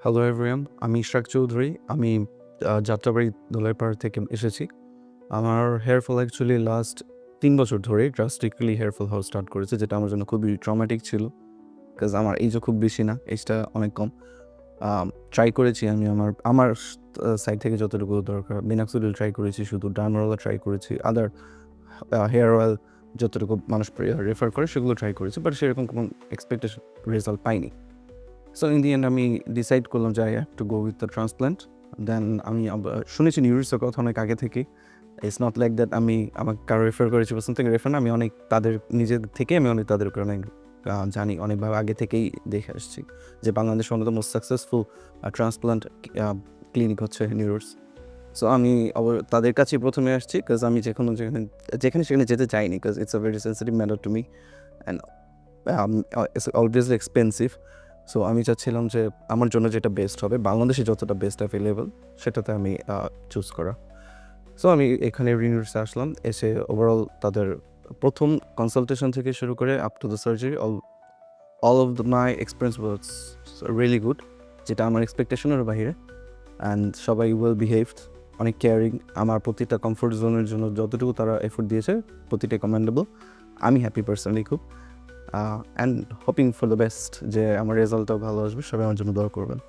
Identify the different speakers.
Speaker 1: Hello everyone, আমি ইশরাক চৌধুরী। আমি যাত্রাবাড়ি দোলাইপাড় থেকে এসেছি। আমার হেয়ার ফল অ্যাকচুয়ালি লাস্ট ৩ বছর ধরে ড্রাস্টিক্যালি হেয়ার ফল হওয়া স্টার্ট করেছে, যেটা আমার জন্য খুবই ট্রমাটিক ছিল। বিকজ আমার এইজও খুব বেশি না, এইজটা অনেক কম। ট্রাই করেছি আমি আমার সাইড থেকে যতটুকু দরকার মিনাক্সিডিল ট্রাই করেছি, শুধু ডার্মারোলা ট্রাই করেছি, আদার হেয়ার অয়েল যতটুকু মানুষ রেফার করে সেগুলো ট্রাই করেছি, বাট সেরকম কোনো এক্সপেক্টেশন রেজাল্ট পাইনি। সো ইন দি এন্ড আমি ডিসাইড করলাম যে I have to go with the transplant. Then আমি শুনেছি নিউরিসের কথা অনেক আগে থেকে। ইটস নট লাইক দ্যাট আমি আমাকে কারো রেফার করেছি বা সামথিং রেফার না, আমি অনেক তাদের নিজের থেকে আমি অনেক তাদের উপর অনেক জানি, অনেকভাবে আগে থেকেই দেখে আসছি যে বাংলাদেশের অন্যতম সাকসেসফুল ট্রান্সপ্ল্যান্ট ক্লিনিক হচ্ছে নিউরোস। সো আমি তাদের কাছেই প্রথমে আসছি, বিকজ আমি যেখানে সেখানে যেতে চাইনি, because it's a very sensitive matter to me and it's always expensive. So আমি চাচ্ছিলাম যে আমার জন্য যেটা বেস্ট হবে, বাংলাদেশে যতটা বেস্ট অ্যাভেলেবল সেটাতে আমি চুজ করা। সো আমি এখানে রিনিউসে আসলাম, এসে ওভারঅল তাদের প্রথম কনসালটেশন থেকে শুরু করে up to the surgery all of my experience was really good, যেটা আমার এক্সপেকটেশনের বাইরে। অ্যান্ড সবাই ওয়েল বিহেভড, অনেক কেয়ারিং। আমার প্রতিটা কমফোর্ট জোনের জন্য যতটুকু তারা এফোর্ট দিয়েছে প্রতিটাই কমেন্ডেবল। আমি হ্যাপি পার্সোনালি খুব, and hoping for the best যে আমার রেজাল্টটাও ভালো আসবে। সবাই আমার জন্য দোয়া করবেন।